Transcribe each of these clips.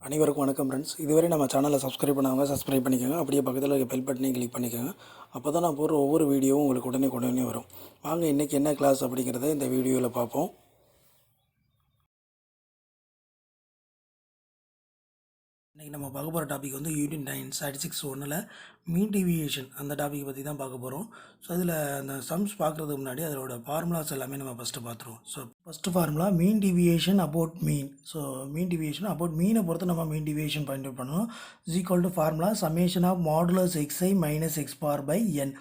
அனைவருக்கும் வணக்கம் ஃப்ரெண்ட்ஸ். இதுவரை நம்ம சேனலை சப்ஸ்கிரைப் பண்ணாங்க சப்ஸ்கிரைப் பண்ணிக்கோங்க. அப்படியே பக்கத்தில் இருக்க பெல் பட்டனையும் கிளிக் பண்ணிக்கோங்க. அப்போ தான் நான் போடுற ஒவ்வொரு வீடியோவும் உங்களுக்கு உடனே வரும். வாங்க இன்றைக்கி என்ன கிளாஸ் அப்படிங்கிறத இந்த வீடியோவில் பார்ப்போம். இன்றைக்கி நம்ம பார்க்க போகிற டாபிக் வந்து யூனிட் 9 ஸ்டாட்டிஸ்டிக்ஸ் 1ல் மீன் டிவியேஷன் அந்த டாபிக் பற்றி தான் பார்க்க போகிறோம். ஸோ அதில் அந்த சம்ஸ் பார்க்குறதுக்கு முன்னாடி அதோட ஃபார்முலாஸ் எல்லாமே நம்ம ஃபஸ்ட்டு பார்த்துருவோம். So first formula mean deviation about mean. So mean deviation about மீனை பொறுத்து நம்ம மீன் டிவியேஷன் பாயிண்ட் அவுட் பண்ணணும். Equal to formula summation of modulus x i minus X bar by N.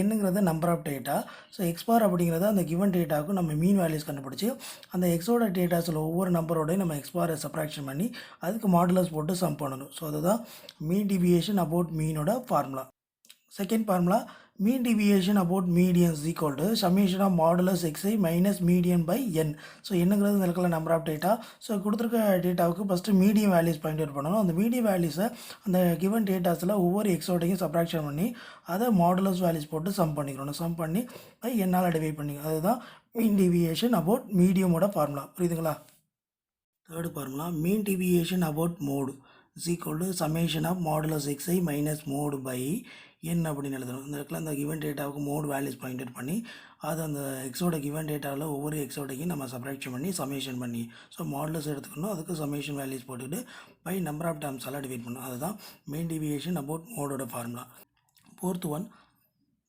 என்னங்கிறது number of data. So X bar அப்படிங்கிறது அந்த given டேட்டாவுக்கு நம்ம மீன் values கண்டுபிடிச்சி அந்த எக்ஸோட டேட்டாஸில் ஒவ்வொரு நம்பரோடையும் நம்ம எக்ஸ் பாரை சப்ராக்ஷன் பண்ணி அதுக்கு மாடுலஸ் போட்டு சம் பண்ணணும். ஸோ அதுதான் மீன் டிவியேஷன் அபவுட் மீனோட formula. Second formula mean deviation about median equal to summation of modulus x i minus median by N. So என்னங்கிறது இந்த இருக்கிற நம்பர் ஆஃப் டேட்டா. ஸோ கொடுத்துருக்க டேட்டாவுக்கு first medium values point out பண்ணணும். அந்த medium வேல்யூஸை அந்த கிவன் டேட்டாஸில் ஒவ்வொரு எக்ஸோடையும் சப்ராக்ஷன் பண்ணி அதை மாடுலஸ் வேல்யூஸ் போட்டு சம் பண்ணிக்கிறோம். சம் பண்ணி பை என்னால் டிவைட் பண்ணிக்கணும். அதுதான் மீன் டிவியேஷன் அபவுட் மீடியமோட ஃபார்முலா. புரியுதுங்களா? Third formula mean deviation about mode equal to summation of modulus x i minus mode by N அப்படின்னு எழுதணும். இந்த இடத்துல அந்த கிவன் டேட்டாவுக்கு மோடு வேல்யூஸ் பாயிண்ட் அவுட் பண்ணி அது அந்த எக்ஸோட கிவன் டேட்டாவில் ஒவ்வொரு எக்ஸோடையும் நம்ம சப்ராக்ஷன் பண்ணி சமேஷன் பண்ணி ஸோ மாடுலஸ் எடுத்துக்கணும். அதுக்கு சமேஷன் வேல்யூஸ் போட்டுட்டு பை நம்பர் ஆஃப் டேர்ம்ஸ் எல்லாம் டிவைட் பண்ணணும். அதுதான் மீன் டிவியேஷன் அபவுட் மோடோட formula. Fourth one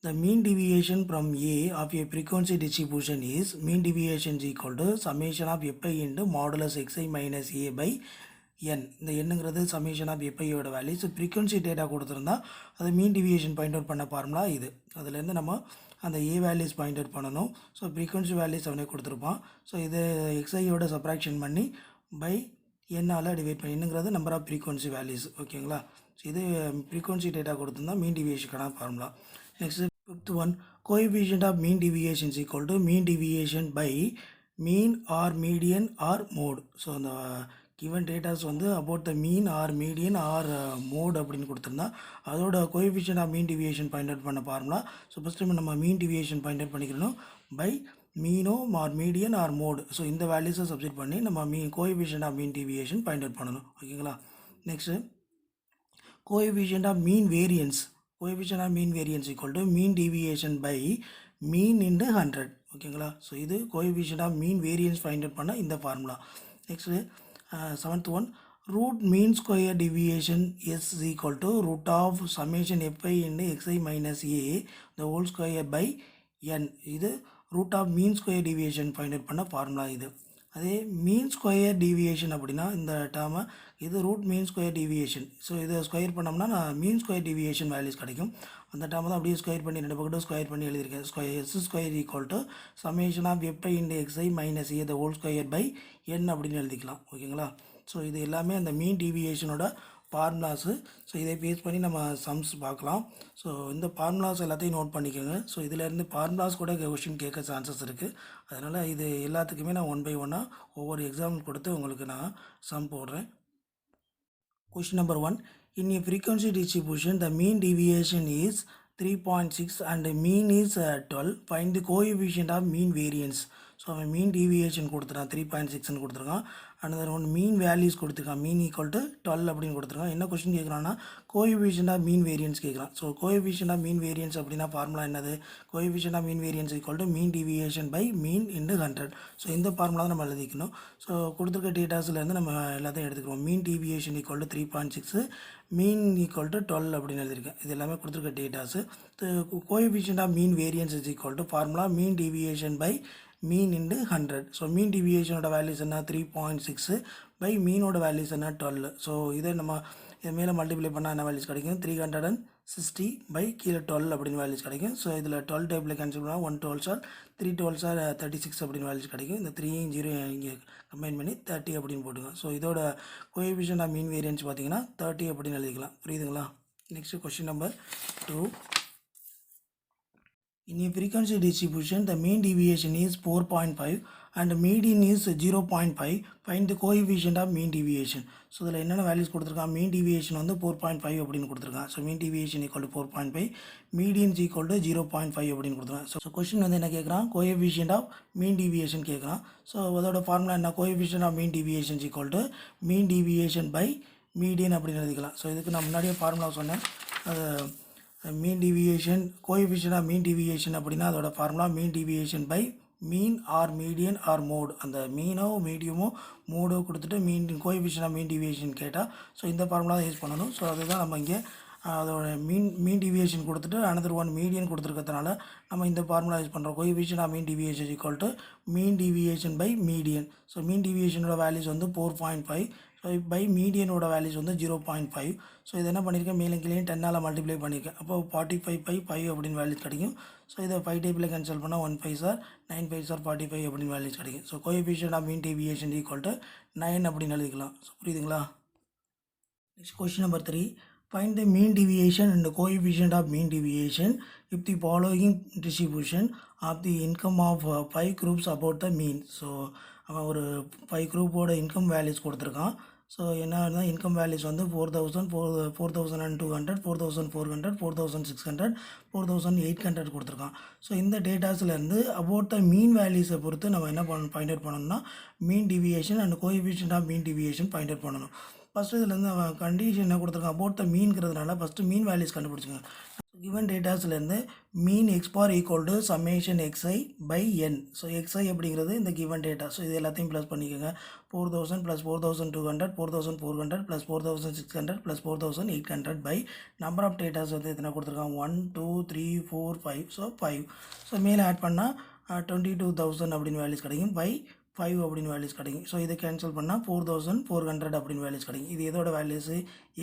the mean deviation from A of a frequency distribution is mean deviation is equal to summation of fi into modulus xi minus a by n. இந்த என்னங்கிறது summation of எஃப்ஐயோட value. So frequency data கொடுத்துருந்தா அது mean deviation point out பண்ண formula இது. அதுலேருந்து நம்ம அந்த ஏ வேல்யூஸ் பாயிண்ட் அவுட் பண்ணணும். ஸோ ஃப்ரீக்வன்சி வேல்யூஸ் அவனே கொடுத்துருப்பான். ஸோ இது எக்ஸ்ஐயோட சப்ராக்ஷன் பண்ணி பை என்னால் டிவைட் பண்ணி என்னங்கிறது நம்பர் ஆஃப் ஃப்ரீக்வன்சி வேல்யூஸ். ஓகேங்களா? ஸோ இது ஃப்ரீக்வன்சி டேட்டா கொடுத்துருந்தா மீன் டிவியேஷனுக்கான formula. Next fifth one coefficient of mean deviation is equal to mean deviation by mean or median or mode. So அந்த given datas வந்து about the mean or median or mode அப்படின்னு கொடுத்துருந்தா அதோட coefficient of mean deviation find out பண்ண formula. So first நம்ம mean deviation find out பண்ணிக்கிறணும் by மீனோ or median or mode. So இந்த வேல்யூஸை சப்ஸ்டிட் பண்ணி நம்ம coefficient of mean deviation find out பண்ணணும். ஓகேங்களா? Next coefficient of mean variance. Coefficient of mean variance equal to mean deviation by mean into 100. ஓகேங்களா? So இது coefficient of mean variance find out பண்ண இந்த formula. Next seventh one root mean square deviation is equal to root of summation fi into xi minus a the whole square by n. இது root of mean square deviation find out பண்ண formula இது. அதே mean square deviation அப்படின்னா இந்த டேர்மை இது root mean square deviation. So இதை square பண்ணோம்னா நான் மீன் ஸ்கொயர் டிவியேஷன் வேல்யூஸ் கிடைக்கும். அந்த டேர்மை தான் அப்படியே ஸ்கொயர் பண்ணி ரெண்டு பக்கட்டும் ஸ்கொயர் பண்ணி எழுதியிருக்கேன். S square equal to summation of F I into X I minus A the whole square by N அப்படின்னு எழுதிக்கலாம். ஓகேங்களா? ஸோ இது எல்லாமே அந்த மீன் டிவியேஷனோட ஃபார்முலாஸு. ஸோ இதை பேஸ் பண்ணி நம்ம சம்ஸ் பார்க்கலாம். ஸோ இந்த ஃபார்முலாஸ் எல்லாத்தையும் நோட் பண்ணிக்கோங்க. ஸோ இதிலேருந்து ஃபார்முலாஸ் கூட கொஷின் கேட்க சான்சஸ் இருக்குது. அதனால் இது எல்லாத்துக்குமே நான் 1 by 1 ஒவ்வொரு எக்ஸாம்பிள் கொடுத்து உங்களுக்கு நான் சம் போடுறேன். Question number 1. In a frequency distribution, the mean deviation is 3.6 and the mean is 12. Find the coefficient of mean variance. So அவன் மீன் டிவியேஷன் கொடுத்துருக்கான் 3.6ன்னு கொடுத்துருக்கான். அண்ட் அதில் ஒன்று மீன் வேல்யூஸ் கொடுத்துருக்கான். மீன் ஈக்குவல் டு 12 அப்படின்னு கொடுத்துருக்கான். என்ன கொஸ்டின் கேட்குறான்னா கோஎஃபிஷியன்ட் ஆஃப் மீன் வேரியன்ஸ் கேட்குறான். So coefficient of mean variance அப்படின்னா ஃபார்முலா என்னது? Coefficient of mean variance equal to mean deviation by mean into 100. So இந்த ஃபார்முலா தான் நம்ம எழுதிக்கணும். ஸோ கொடுத்துருக்க டேட்டாஸ்லேருந்து நம்ம எல்லாத்தையும் எடுத்துக்கிறோம். Mean deviation equal to 3.6 mean equal to 12 அப்படின்னு எழுதியிருக்கேன். இது எல்லாமே கொடுத்துருக்க datas. Coefficient of mean variance is equal to formula mean deviation by mean into 100. So mean டிவியேஷனோட வேல்யூஸ் என்ன? 3.6 பை மீனோட வேல்யூஸ் என்ன? 12. ஸோ இதை நம்ம இது மேலே மல்டிப்ளை பண்ணால் என்ன வேல்யூஸ் கிடைக்கும்? 360 பை கீழே 12 அப்படின்னு வேல்யூஸ் கிடைக்கும். ஸோ இதில் 12 டைப்பில் கேன்சல் பண்ணால் 1 12 சார் 3 12 சார் 36 அப்படின்னு வேல்யூஸ் கிடைக்கும். இந்த 3 0 இங்கே கம்பைன் பண்ணி 30 அப்படின்னு போட்டுக்கலாம். ஸோ இதோட கோஎஃபிஷியன்ட் ஆஃப் மீன் வேரியன்ஸ் பார்த்தீங்கன்னா 30 அப்படின்னு எழுதிக்கலாம். புரியுதுங்களா? Next question number 2. In a frequency distribution, the mean deviation is 4.5 and median is 0.5. Find the coefficient of mean deviation. So இதில் என்னென்ன வேல்யூஸ் கொடுத்துருக்கான்? மீன் டிவியேஷன் வந்து 4.5 அப்படின்னு கொடுத்துருக்கான். So mean deviation equal to 4.5, medians equal to 0.5 அப்படின்னு கொடுத்துருக்கான். So question வந்து என்ன கேட்குறான்? கோஎஃபிஷியன்ட் ஆஃப் மீன் டிவியேஷன் கேட்குறான். ஸோ அதோட ஃபார்முலா என்ன? Coefficient of mean deviation equal to mean deviation by median அப்படின்னு எழுதிக்கலாம். ஸோ இதுக்கு நான் முன்னாடியே ஃபார்முலா சொன்னேன். Mean deviation coefficient of mean deviation அப்படின்னா அதோட formula mean deviation by mean or median or mode. அந்த மீனோ மீடியமோ மோடோ கொடுத்துட்டு கோஎஃபிஷியன்ட் ஆஃப் மீன் டிவியேஷன் கேட்டால் ஸோ இந்த ஃபார்முலா தான் யூஸ் பண்ணணும். ஸோ அதுதான் நம்ம இங்கே அதோட மீன் டிவியேஷன் கொடுத்துட்டு அனதர் ஒன் மீடியன் கொடுத்துருக்கிறதுனால நம்ம இந்த ஃபார்முலா யூஸ் பண்ணுறோம். Coefficient of mean deviation equal to mean deviation by median. So mean டிவியேஷனோட வேல்யூஸ் வந்து 4.5. ஸோ பை மீடியனோட வேல்யூஸ் வந்து 0.5. ஸோ இது என்ன பண்ணியிருக்கேன், மேலும் கீழே 10ஆல் மல்டிப்ளை பண்ணியிருக்கேன். அப்போ 45/5 அப்படின்னு வேல்யூஸ் கிடைக்கும். ஸோ இதை 5 டேபிளில் கேன்சல் பண்ணால் 1 5 சார் 9 5 சார் 45 அப்படின்னு வேல்யூஸ் கிடைக்கும். So coefficient of mean deviation equal to 9 அப்படின்னு எழுதிக்கலாம். ஸோ புரியுதுங்களா? Next question number 3. Find the mean deviation and the coefficient of mean deviation if the following distribution of the income of 5 groups about the mean. So அவன் ஒரு 5 குரூப்போட income values கொடுத்துருக்கான். So என்ன income values வந்து 4,000 4,200 4,400 4,600 4,800 கொடுத்துருக்கான். So இந்த டேட்டாஸ்லேருந்து about the மீன் வேல்யூஸை பொறுத்து நம்ம என்ன ஃபைண்ட் அவுட் பண்ணணும்னா mean deviation and coefficient of mean deviation find out பண்ணணும். ஃபஸ்ட்டு இதுலேருந்து அவன் கண்டிஷன் என்ன கொடுத்துருக்கான், அபவுட் த மீன்கிறதுனால ஃபஸ்ட்டு மீன் வேல்யூஸ் கண்டுபிடிச்சிங்க. கிவன் டேட்டாஸ்லேருந்து mean X bar equal to summation X I by N. So X I அப்படிங்கிறது இந்த கிவன் டேட்டா. ஸோ இது எல்லாத்தையும் ப்ளஸ் பண்ணிக்கோங்க. 4,000 + 4,200 4,400 + 4,600 + 4,800 பை நம்பர் ஆஃப் டேட்டாஸ் வந்து எத்தனை கொடுத்துருக்கான், 1 2 3 4 5. ஸோ 5. ஸோ மேலே ஆட் பண்ணால் 22,000 அப்படின்னு வேல்யூஸ் கிடைக்கும். பை 5 அப்படின்னு வேல்யூஸ் கிடைக்கும். ஸோ இதை கேன்சல் பண்ணால் 4,400 அப்படின்னு வேல்யூஸ் கிடைக்கும். இது எதோட வேல்யூஸு,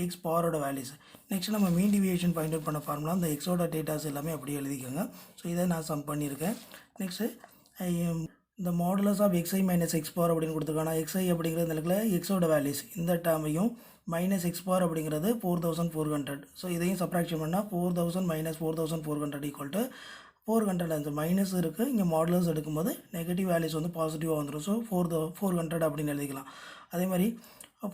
எக்ஸ் பாரோட வேல்யூஸ். நெக்ஸ்ட் நம்ம மீன் டிவியேஷன் ஃபைண்ட் அவுட் பண்ண ஃபார்முலா இந்த எக்ஸோட டேட்டாஸ் எல்லாமே அப்படியே எழுதிக்கோங்க. ஸோ இதை நான் சம் பண்ணியிருக்கேன். நெக்ஸ்ட்டு இந்த modulus of x i minus X bar அப்படின்னு கொடுத்துருக்காங்க. எக்ஸ்ஐ அப்படிங்கிறது இந்த இடத்துல எக்ஸோட வேல்யூஸ், இந்த டேர்மையும் மைனஸ் எக்ஸ் பார் அப்படிங்கிறது 4,400. ஸோ இதையும் சப்ராக்ஷன் பண்ணால் 4,000 - 4,400 ஈக்குவல் டு 400. அந்த மைனஸ் இருக்குது, இங்கே மாடுலர்ஸ் எடுக்கும்போது நெகட்டிவ் வேல்யூஸ் வந்து பாசிட்டிவாக வந்துடும். ஸோ 400 அப்படின்னு எழுதிக்கலாம். அதே மாதிரி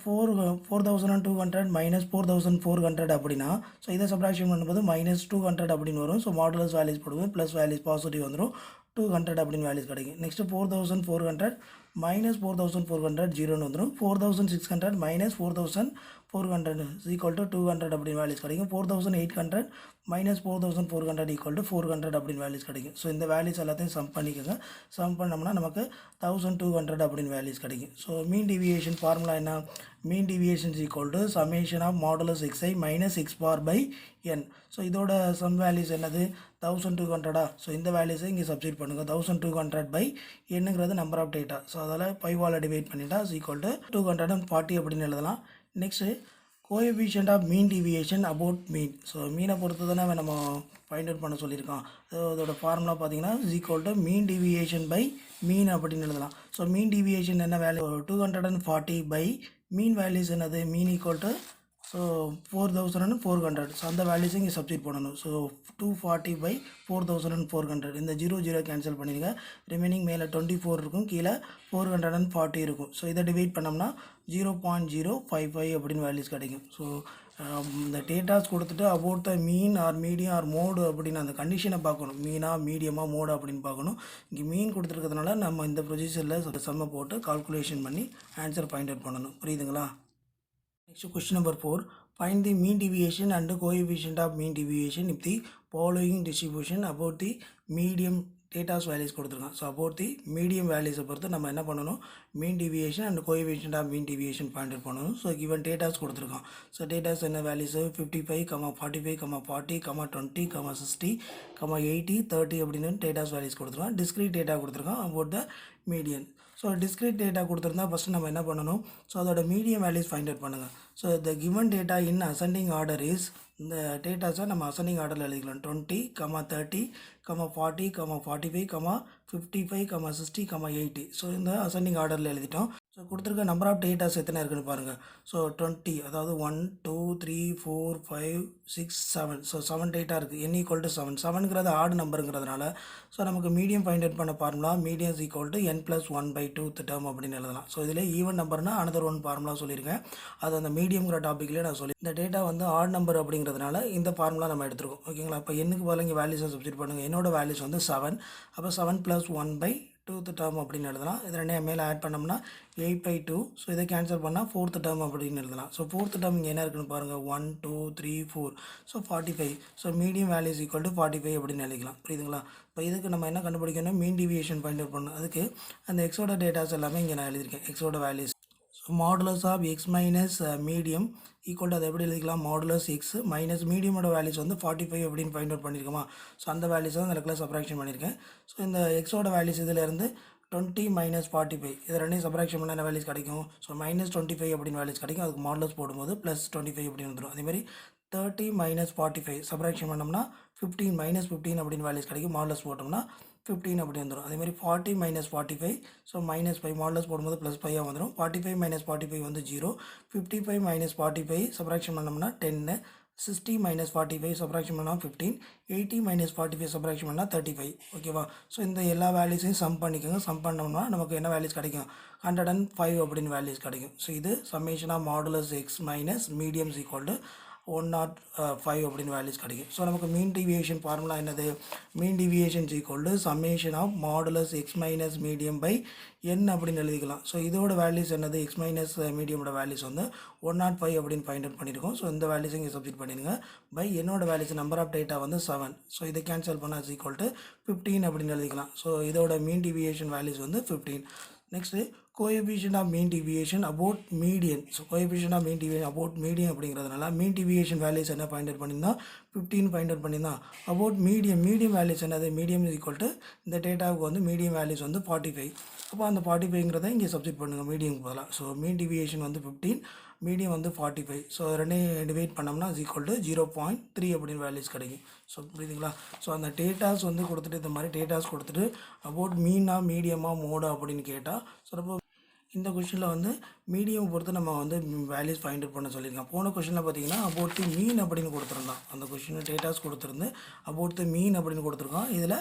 4,200 - 4,400 அப்படின்னா ஸோ இதை சப்ராக்ஷன் பண்ணும்போது -200 அப்படின்னு வரும். ஸோ மாடுலர்ஸ் வேல்யூஸ் போடுவோம், ப்ளஸ் வேல்யூஸ் பாசிட்டிவ் வந்துடும், 200 அப்படின்னு வேல்யூஸ் கிடைக்கும். நெக்ஸ்ட்டு 4,400 - 4,400 ஜீரோன்னு வந்துடும். 4,600 - 4,400 ஈக்குவல் டு 200 அப்படின்னு வேல்யூஸ் கிடைக்கும். 4,800 - 4,400 ஈக்குவல் டு 400 அப்படின்னு வேல்யூஸ் கிடைக்கும். ஸோ இந்த வேல்யூஸ் எல்லாத்தையும் சம் பண்ணிக்கோங்க. சம் பண்ணோம்னா நமக்கு 1,200 அப்படின்னு வேல்யூஸ் கிடைக்கும். ஸோ மீன் டிவியேஷன் ஃபார்முலா என்ன, mean deviation equal to summation of modulus x i minus X bar by N. So இதோட சம் வேல்யூஸ் என்னது, 1,200. ஸோ இந்த வேல்யூஸை இங்கே சப்ஸ்டிட் பண்ணுங்கள். 1,200 பை என்னங்கிறது நம்பர் ஆஃப் டேட்டா. ஸோ அதில் 5ஆல் டிவைட் பண்ணிட்டா ஈக்குவல் டு 240 அப்படின்னு எழுதலாம். Next coefficient of mean deviation about mean. So மீனை பொறுத்து தானே நம்ம ஃபைண்ட் அவுட் பண்ண சொல்லியிருக்கான். ஸோ அதோட ஃபார்முலா பார்த்தீங்கன்னா equal to mean deviation by mean அப்படின்னு எழுதலாம். ஸோ மீன் டிவியேஷன் என்ன வேல்யூ, 240 பை மீன் வேல்யூஸ் என்னது, mean equal to so 4,400. So அந்த வேல்யூஸை இங்கே சப்ஸ்டிட் பண்ணணும். So 240 by 4,400. இந்த 0 கேன்சல் பண்ணிடுங்க. ரிமைனிங் மேலே 24 இருக்கும், கீழே 440 இருக்கும். ஸோ இதை டிவைட் பண்ணோம்னா 0.055 அப்படின்னு வேல்யூஸ் கிடைக்கும். ஸோ இந்த டேட்டாஸ் கொடுத்துட்டு about the mean R medium R mode அப்படின்னு அந்த கண்டிஷனை பார்க்கணும். மீனா மீடியமாக மோடு அப்படின்னு பார்க்கணும். இங்கே மீன் கொடுத்துருக்கிறதுனால நம்ம இந்த ப்ரொசீஜரில் செம்ம போட்டு கால்குலேஷன் பண்ணி ஆன்சர் ஃபைண்ட் அவுட் பண்ணணும். புரியுதுங்களா? Next question number 4. Find the mean deviation and the coefficient of mean deviation if the following distribution about the medium data's values கொடுத்துருக்கான். So about the medium values பொறுத்து நம்ம என்ன பண்ணணும், mean deviation and coefficient of mean deviation find out பண்ணணும். So given data's கொடுத்துருக்கான். So data's என்ன values 55, 45, 40, 20, 60, 80, 30 அப்படின்னு data's values கொடுத்துருக்கான். discrete data கொடுத்துருக்கான் about the median. So discrete data கொடுத்துருந்தா ஃபஸ்ட்டு நம்ம என்ன பண்ணணும், ஸோ அதோட மீடியம் வேல்யூஸ் ஃபைண்ட் அவுட் பண்ணுங்கள். So the given data in ascending order is, இந்த டேட்டாஸை நம்ம அசெண்டிங் ஆர்டரில் எழுதிக்கலாம். 20, 30, 40, 45, 55, 60, 80. ஸோ இந்த அசெண்டிங் ஆர்டரில் எழுதிட்டோம். ஸோ கொடுத்துருக்க நம்பர் ஆஃப் டேட்டாஸ் எத்தனை இருக்குன்னு பாருங்கள். ஸோ 20, அதாவது 1 2 3 4 5 6 7. ஸோ 7 டேட்டா இருக்குது. n equal to 7. 7ங்கிறது ஆட் நம்பருங்கிறதுனால ஸோ நமக்கு மீடியம் ஃபைண்ட் அவுட் பண்ண formula medium equal to n + 1/2 term அப்படின்னு எழுதலாம். ஸோ இதில் ஈவன் நம்பர்னா அனதர் ஒன் ஃபார்முலா சொல்லியிருக்கேன். அது அந்த மீடியம்ங்கிற டாப்பிக்லேயே நான் சொல்லி, இந்த டேட்டா வந்து ஆட் நம்பர் அப்படிங்கிறதுனால இந்த ஃபார்முலா நம்ம எடுத்துருக்கோம். ஓகேங்களா? இப்போ என்னுக்கு பதில் இங்கே வேல்யூஸை சப்ஸ்டிட் பண்ணுங்கள். என்னோட வேல்யூஸ் வந்து 7. அப்போ 7 + 1/2 டூத் டேர்ம் அப்படின்னு எழுதலாம். இது ரெண்டையும் மேலே ஆட் பண்ணோம்னா 8/2. ஸோ இதை கேன்சல் பண்ணால் ஃபோர்த் டேர்ம் அப்படின்னு எழுதலாம். ஸோ ஃபோர்த் டேர்ம் இங்கே என்ன இருக்குன்னு பாருங்கள், 1 2 3 4. So 45. So medium value is equal to 45 அப்படின்னு எழுதிக்கலாம். புரியுதுங்களா? இப்போ இதுக்கு நம்ம என்ன கண்டுபிடிக்கணும், மீன் டிவியேஷன் ஃபைண்ட் அவுட் பண்ணணும். அதுக்கு அந்த எக்ஸோட டேட்டாஸ் எல்லாமே இங்கே நான் எழுதியிருக்கேன், எக்ஸோட values. So modulus of x minus medium equal to அதை எப்படி எழுதிக்கலாம், மாடுலஸ் எக்ஸ் மைனஸ் மீடியமோட வேல்யூஸ் வந்து 45 அப்படின்னு ஃபைண்ட் அவுட் பண்ணியிருக்கோமா. ஸோ அந்த வேல்யூஸ் தான் அந்த இடத்துல சப்ராக்ஷன் பண்ணியிருக்கேன். ஸோ இந்த எக்ஸோட வேல்யூஸ் இதிலேருந்து 20 மைனஸ் 45 இது ரெண்டையும் சப்ராக்ஷன் பண்ண என்ன வேல்யூஸ் கிடைக்கும். ஸோ -25 அப்படின்னு வேல்யூஸ் கிடைக்கும். அதுக்கு மாடுலஸ் போடும்போது +25 அப்படின்னு வந்துடும். அதேமாதிரி 30 மைனஸ் 45 சப்ராக்ஷன் பண்ணோம்னா 15 -15 அப்படின்னு வேல்யூஸ் கிடைக்கும். மாடுலஸ் போட்டோம்னா 15 அப்படி வந்துடும். அதேமாதிரி 40 மைனஸ் 45. ஸோ -5 மாடுலஸ் போடும்போது +5 வந்துடும். 45 மைனஸ் 45 வந்து 0. 55 மைனஸ் 45 சப்ராக்ஷன் பண்ணோம்னா 10. 60 மைனஸ் 45 சப்ராக்ஷன் பண்ணால் 15. 80 மைனஸ் 45 சப்ராக்ஷன் பண்ணால் 35. ஓகேவா? ஸோ இந்த எல்லா வேல்யூஸையும் சம் பண்ணிக்கோங்க. சம் பண்ணோம்னா நமக்கு என்ன வேல்யூஸ் கிடைக்கும், 105 அப்படின்னு வேல்யூஸ் கிடைக்கும். ஸோ இது summation of modulus x minus mediums equal to 105 அப்படின்னு வேல்யூஸ் கிடைக்கும். ஸோ நமக்கு மீன் டிவியேஷன் ஃபார்முலா என்னது, mean deviation equal to summation of modulus x minus medium by n அப்படின்னு எழுதிக்கலாம். ஸோ இதோட வேல்யூஸ் என்னது, எக்ஸ் மைனஸ் மீடியமோட வேல்யூஸ் வந்து 105 அப்படின்னு ஃபைண்ட் அவுட் பண்ணியிருக்கோம். ஸோ இந்த வேல்யூஸ் இங்கே சப்ஸ்டிட் பண்ணிடுங்க. பை என்னோட வேல்யூஸ் நம்பர் ஆஃப் டேட்டா வந்து 7. ஸோ இதை கேன்சல் பண்ணால் ஈக்குவல் டு 15 அப்படின்னு எழுதிக்கலாம். ஸோ இதோட மீன் டிவியேஷன் வேல்யூஸ் வந்து 15. Next coefficient of mean deviation about median. So coefficient of mean deviation about median அப்படிங்கிறதுனால மீன் டிவியேஷன் வேல்யூஸ் என்ன ஃபைண்ட் அவுட் பண்ணியிருந்தோம், 15 ஃபைண்ட் அவுட் பண்ணியிருந்தோம். அபவுட் மீடியம், மீடியம் வேல்யூஸ் என்னது, மீடியம் ஈக்குவல் டு இந்த டேட்டாவுக்கு வந்து மீடியம் வேல்யூஸ் வந்து 45. அப்போ அந்த 45ங்கிறத இங்கே சப்ஸ்டிட் பண்ணுங்கள் மீடியம் பதிலாக. ஸோ மீன் டிவியேஷன் வந்து 15, மீடியம் வந்து 45. ஸோ ரெண்டையும் டிவைட் பண்ணோம்னா ஈக்குவல் டு 0.3 அப்படின்னு வேல்யூஸ் கிடைக்கும். ஸோ புரியுதுங்களா? ஸோ அந்த டேட்டாஸ் வந்து கொடுத்துட்டு இந்த மாதிரி டேட்டாஸ் கொடுத்துட்டு அபவுட் மீனா மீடியமா மோடா அப்படின்னு கேட்டால், ஸோ அப்போ இந்த கொஷனில் வந்து மீடியம் பொறுத்து நம்ம வந்து வேல்யூஸ் ஃபைண்ட் அவுட் பண்ண சொல்லியிருக்கோம். போன கொஷனில் பார்த்தீங்கன்னா அபவுட் தி மீன் அப்படின்னு கொடுத்துருந்தோம். அந்த கொஷினில் டேட்டாஸ் கொடுத்துருந்து அபவுட் தி மீன் அப்படின்னு கொடுத்துருக்கோம். இதில்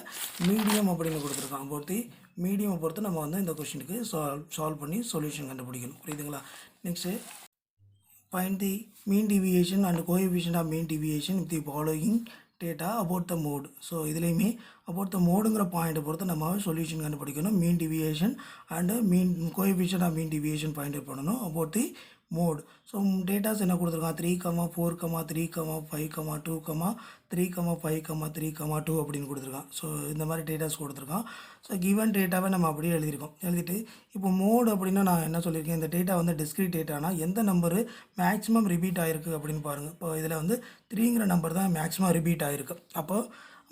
மீடியம் அப்படின்னு கொடுத்துருக்கோம். அபவுட் தி மீடியம் பொறுத்து நம்ம வந்து இந்த கொஷினுக்கு சால்வ் பண்ணி சொல்யூஷன் கண்டுபிடிக்கணும். புரியுதுங்களா? Next find the mean deviation and coefficient of mean deviation with the following data about the mode. So இதுலேயுமே about the modeங்கிற பாயிண்ட்டை பொறுத்து நம்ம சொல்யூஷன் கண்டுபிடிக்கணும். Mean deviation and mean coefficient of mean deviation point out பண்ணணும். about the mode. So datas என்ன கொடுத்துருக்கான், 3, 4, 3, 5, 2, 3, 5, 3, 2 அப்படின்னு கொடுத்துருக்கான். ஸோ இந்த மாதிரி டேட்டாஸ் கொடுத்துருக்கான். ஸோ கிவன் டேட்டாவை நம்ம அப்படியே எழுதியிருக்கோம். எழுதிட்டு இப்போ மோட் அப்படின்னா நான் என்ன சொல்லியிருக்கேன், இந்த டேட்டா வந்து டிஸ்கிரீட் டேட்டானா எந்த நம்பரு மேக்ஸிமம் ரிப்பீட் ஆகிருக்கு அப்படின்னு பாருங்கள். இப்போ இதில் வந்து 3ங்கிற நம்பர் தான் மேக்ஸிமம் ரிப்பீட் ஆகிருக்கு. அப்போ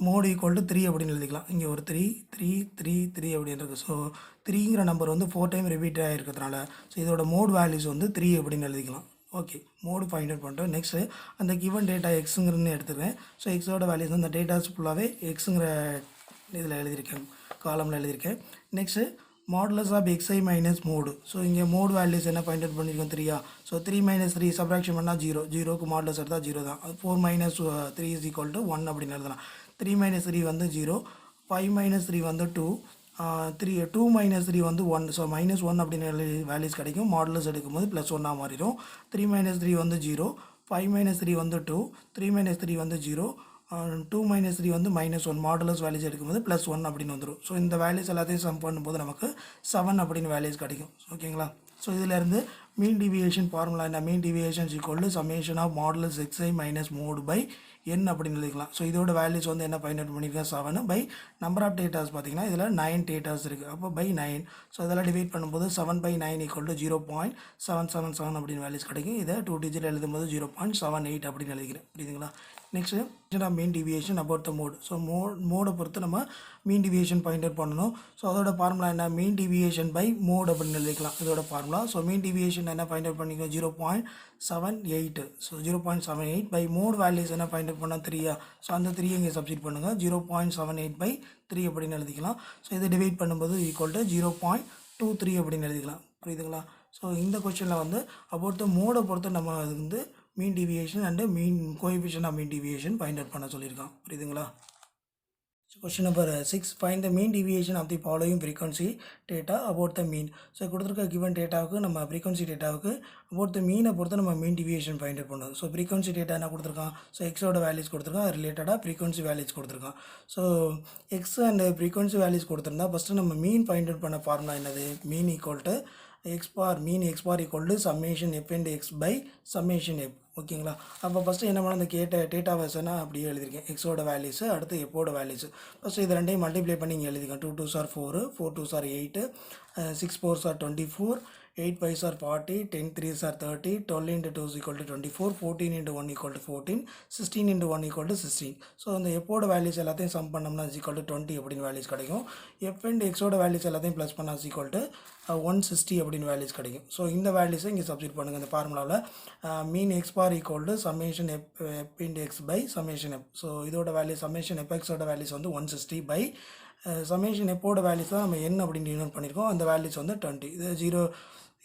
மோட் ஈக்குவல் டு 3 அப்படின்னு எழுதிக்கலாம். இங்கே ஒரு 3 3 3 3 அப்படின்னு இருக்குது. ஸோ 3ங்கிற நம்பர் வந்து 4 டைம் ரிப்பீட் ஆகிருக்கிறதுனால ஸோ இதோட மோட் வேல்யூஸ் வந்து 3 அப்படின்னு எழுதிக்கலாம். ஓகே, மோடு ஃபைண்ட் அவுட் பண்ணிட்டோம். நெக்ஸ்ட்டு அந்த கிவன் டேட்டா எக்ஸுங்கிறதுன்னு எடுத்துக்கிறேன். ஸோ எக்ஸோட வேல்யூஸ் அந்த டேட்டாஸ் ஃபுல்லாகவே எக்ஸுங்கிற இதில் எழுதியிருக்கேன், காலமில் எழுதியிருக்கேன். Next modulus of x i minus mode. So இங்கே மோடு வேல்யூஸ் என்ன ஃபைண்ட் அவுட் பண்ணியிருக்கோம், 3. ஸோ 3 - 3 சப்ராக்ஷன் பண்ணால் 0. 0க்கு மாடுலஸ் எடுத்தால் 0 தான். 4 - 3 இஸ் ஈக்குவல் டு 1 அப்படின்னு எழுதலாம். 3 - 3 வந்து 0. 5 - 3 வந்து 2. 2 - 3 வந்து 1. ஸோ -1 அப்படின்னு வேல்யூஸ் கிடைக்கும். மாடுலஸ் எடுக்கும்போது +1 மாறிடும். 3 - 3 வந்து 0. 5 - 3 வந்து 2. 3 - 3 வந்து 0. 2 - 3 வந்து -1. மாடுலஸ் வேல்யூஸ் எடுக்கும்போது +1 அப்படின்னு வந்துடும். ஸோ இந்த வேல்யூஸ் எல்லாத்தையும் சம் பண்ணும்போது நமக்கு 7 அப்படின்னு வேல்யூஸ் கிடைக்கும். ஓகேங்களா? ஸோ இதிலேருந்து மீன் டிவியேஷன் ஃபார்முலா என்ன, mean deviation equal to summation of modulus x i minus mode by n அப்படின்னு எழுதிக்கலாம். ஸோ இதோட வேல்யூஸ் வந்து என்ன ஃபைண்ட் அவுட் பண்ணியிருக்கேன், 7 பை நம்பர் ஆஃப் டேட்டாஸ் பார்த்தீங்கன்னா இதில் 9 டேட்டாஸ் இருக்குது. அப்போ பை 9. ஸோ இதெல்லாம் டிவைட் பண்ணும்போது 7/9 ஈக்குவல் டு 0.777 அப்படின்னு வேல்யூஸ் கிடைக்கும். இதை 2 டிஜிட் எழுதும்போது 0.78 அப்படின்னு எழுதிக்கிறேன். புரியுதுங்களா? Next mean deviation about the mode. So மோடை பொறுத்து நம்ம மீன் டிவியேஷன் பாயிண்ட் அவுட் பண்ணணும். ஸோ அதோட ஃபார்முலா என்ன, மீன் டிவியேஷன் பை மோட் அப்படின்னு எழுதிக்கலாம் இதோட ஃபார்முலா. ஸோ மீன் டிவியேஷன் என்ன ஃபைண்ட் அவுட் பண்ணிக்கோ, 0.78. ஸோ 0.78 பை மோட் வேல்யூஸ் என்ன ஃபைண்ட் அவுட் பண்ணால் 3. ஸோ அந்த 3 இங்கே சப்ஸ்டிட் பண்ணுங்கள். 0.78/3 அப்படின்னு எழுதிக்கலாம். ஸோ இதை டிவைட் பண்ணும்போது ஈக்குவல் டு 0.23 அப்படின்னு எழுதிக்கலாம். புரியுதுங்களா? ஸோ இந்த கொஸ்டினில் வந்து அபவுட் த மோடை பொறுத்து நம்ம அது வந்து mean deviation and mean coefficient of mean deviation find out பண்ண சொல்லியிருக்கான். புரியுதுங்களா? Question number 6. Find the mean deviation of the following frequency data about the mean. So கொடுத்துருக்க கிவன் டேட்டாவுக்கு நம்ம ஃப்ரீக்வன்சி டேட்டாவுக்கு அபவுட் த மீனை பொறுத்து நம்ம மீன் டிவியேஷன் ஃபைண்ட் அவுட் பண்ணணும். ஸோ ஃப்ரீக்வன்சி டேட்டா என்ன கொடுத்துருக்கான்? ஸோ எக்ஸோட வேல்யூஸ் கொடுத்துருக்கான், அது ரிலேட்டடாக ஃப்ரீக்வன்சி வேல்யூஸ் கொடுத்துருக்கான். So x and frequency values கொடுத்துருந்தா ஃபஸ்ட்டு நம்ம மீன் ஃபைண்ட் அவுட் பண்ண ஃபார்முலா என்னது? Mean equal to mean X bar equal to summation f and x by summation f. ஓகேங்களா? அப்போ ஃபஸ்ட்டு என்ன பண்ண அந்த டேட்டா வெர்ஷனாக அப்படியே எழுதியிருக்கேன். எக்ஸோட வேல்யூஸு அடுத்து எப்போட வேல்யூஸு ஃபஸ்ட்டு இது ரெண்டையும் மல்டிப்ளை பண்ணி இங்கே எழுதிக்கேன். 2 2s are 4, 4 2s are 8, 6 4s are 24, 8 5s are 40, 10 3s are 30, 12 into 2 is equal to 24, 14 into 1 equal to 14, 16 into 1 equal to 16. So அந்த எப்போட வேல்யூஸ் எல்லாத்தையும் சம் பண்ணோம்னா is equal to 20 அப்படின்னு வேல்யூஸ் கிடைக்கும். எஃப் அண்ட் எக்ஸோட வேல்யூஸ் எல்லாத்தையும் plus பண்ணால் is equal to 160 அப்படின்னு values கிடைக்கும். ஸோ இந்த வேல்யூஸை இங்கே சப்ஸ்டிட் பண்ணுங்கள். இந்த ஃபார்முலாவில் mean X bar equal to summation F into X by summation F. So இதோட வேல்யூ சம்மேஷன் எஃப் எக்ஸோட வேல்யூஸ் வந்து 160 பை சம்மேஷன் எப்போட வேல்யூஸ் தான் நம்ம என்ன அப்படின்னு டினோட் பண்ணியிருக்கோம். அந்த வேல்யூஸ் வந்து 20.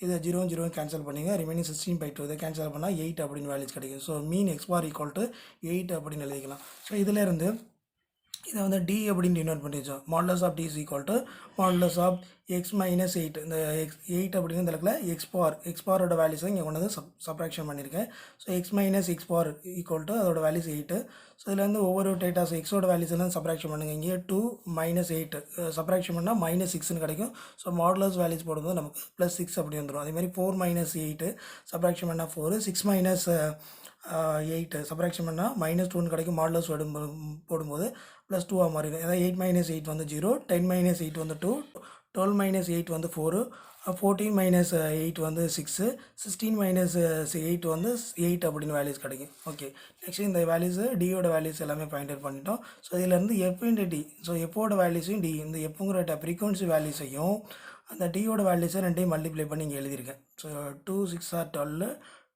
இதை 0 கேன்சல் பண்ணிங்க. ரிமைனிங் 16/2 இதை கேன்சல் பண்ணால் 8 அப்படின்னு வேல்யூஸ் கிடைக்கும். So mean X bar equal to 8 அப்படின்னு எழுதிக்கலாம். ஸோ இதிலேருந்து இதை வந்து டி அப்படின்னு டினோட் பண்ணி வச்சோம். Modulus of d is equal to modulus of x minus 8. இந்த எயிட் அப்படின்னு இந்த இடத்துல எக்ஸ் பாரோட வேல்யூஸை இங்கே கொண்டு வந்து சப்ராக்ஷன் பண்ணியிருக்கேன். So x minus X bar equal to அதோட வேல்யூஸ் 8. ஸோ இதுலேருந்து ஒவ்வொரு டேட்டாஸ் எக்ஸோட வேல்யூஸ் எல்லாம் சப்ராக்ஷன் பண்ணுங்கள். இங்கே 2 - 8 சப்ராக்ஷன் பண்ணால் -6ன்னு கிடைக்கும். ஸோ மாடுலஸ் வேல்யூஸ் போடும்போது நமக்கு +6 அப்படி வந்துடும். அதேமாதிரி 4 - 8 சப்ராக்ஷன் பண்ணால் 4, 6 - 8 சப்ராக்ஷன் பண்ணால் -2ன்னு கிடைக்கும். மாடுலஸ் போடும்போது +2 மாறிடும். அதாவது 8 - 8 வந்து 0, 10 - 8 வந்து 2, 12 - 8 வந்து 4, 14 - 8 வந்து 6, 16 - 8 வந்து 8 அப்படின்னு வேல்யூஸ் கிடைக்கும். ஓகே, நெக்ஸ்ட் இந்த வேல்யூஸு டியோட வேல்யூஸ் எல்லாமே ஃபைண்ட் அவுட் பண்ணிட்டோம். ஸோ இதிலேருந்து எஃப் இன்டு டி. ஸோ எஃப்போட வேல்யூஸையும் டி இந்த எஃப்ங்கிற ஃப்ரீக்வன்சி வேல்யூஸையும் அந்த டியோட வேல்யூஸை ரெண்டையும் மல்டிப்ளை பண்ணி இங்கே எழுதியிருக்கேன். ஸோ 2 6 are 12,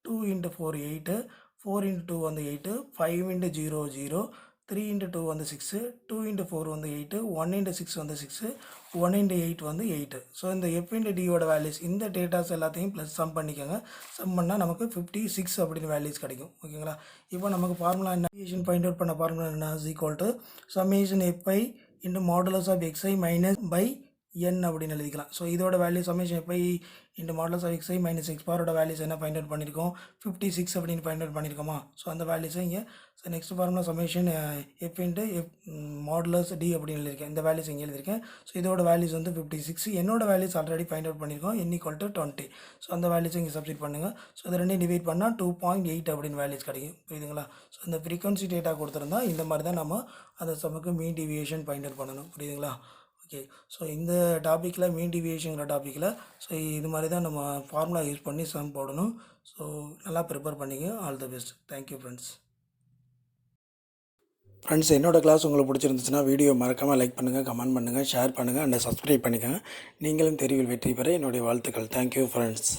2 × 4 8, 4 × 2 வந்து 8, 5 × 0 0, 3 × 2 வந்து 6, 2 × 4 வந்து 8, 1 × 6 வந்து 6, 1 × 8 வந்து 8. ஸோ இந்த எஃப் இன்டு டியோட வேல்யூஸ் இந்த டேட்டாஸ் எல்லாத்தையும் ப்ளஸ் சம் பண்ணிக்கோங்க. சம் பண்ணால் நமக்கு 56 அப்படின்னு வேல்யூஸ் கிடைக்கும். ஓகேங்களா? இப்போ நமக்கு ஃபார்முலா என்ன? டிவியேஷன் ஃபைண்ட் அவுட் பண்ண ஃபார்முலா என்ன? Is equal to summation F I into modulus of x i minus by n அப்படின்னு எழுதிக்கலாம். ஸோ இதோட value summation F I into modulus of x i minus X பாரோட வேல்யூஸ் என்ன ஃபைண்ட் அவுட் பண்ணியிருக்கோம்? 56 அப்படின்னு ஃபைண்ட் அவுட் பண்ணியிருக்கோமா? ஸோ அந்த வேல்யூஸை இங்கே next formula summation f into f modulus d அப்படின்னு எழுதியிருக்கேன். இந்த வேல்யூஸ் இங்கே எழுதியிருக்கேன். ஸோ இதோட வேல்யூஸ் வந்து 56. என்னோட வேல்யூஸ் ஆல்ரெடி ஃபைண்ட் அவுட் பண்ணியிருக்கோம். n = 20. ஸோ அந்த வேல்யூஸ் இங்கே சப்ஸ்டிட் பண்ணுங்கள். ஸோ இதை ரெண்டையும் டிவைட் பண்ணால் 2.8 அப்படின்னு வேல்யூஸ் கிடைக்கும். புரியுதுங்களா? ஸோ இந்த ஃப்ரீக்வன்சி டேட்டா கொடுத்துருந்தா இந்த மாதிரி தான் நம்ம அந்த சமக்கு மீன் டிவியேஷன் ஃபைண்ட் அவுட் பண்ணணும். புரியுதுங்களா? ஓகே, ஸோ இந்த டாப்பிக்கில் மீன் டிவியேஷன்ங்கிற டாப்பிக்கில் ஸோ இது மாதிரி தான் நம்ம ஃபார்முலா யூஸ் பண்ணி சம் போடணும். ஸோ நல்லா ப்ரிப்பேர் பண்ணிங்க. All the best. Thank you friends. என்னோடய கிளாஸ் உங்களுக்கு பிடிச்சிருந்துச்சுன்னா வீடியோ மறக்காமல் லைக் பண்ணுங்கள், கமெண்ட் பண்ணுங்கள், ஷேர் பண்ணுங்கள் அண்ட் சப்ஸ்கிரைப் பண்ணிக்கோங்க. நீங்களும் தெரிவில் வெற்றி பெற என்னுடைய வாழ்த்துக்கள். Thank you friends.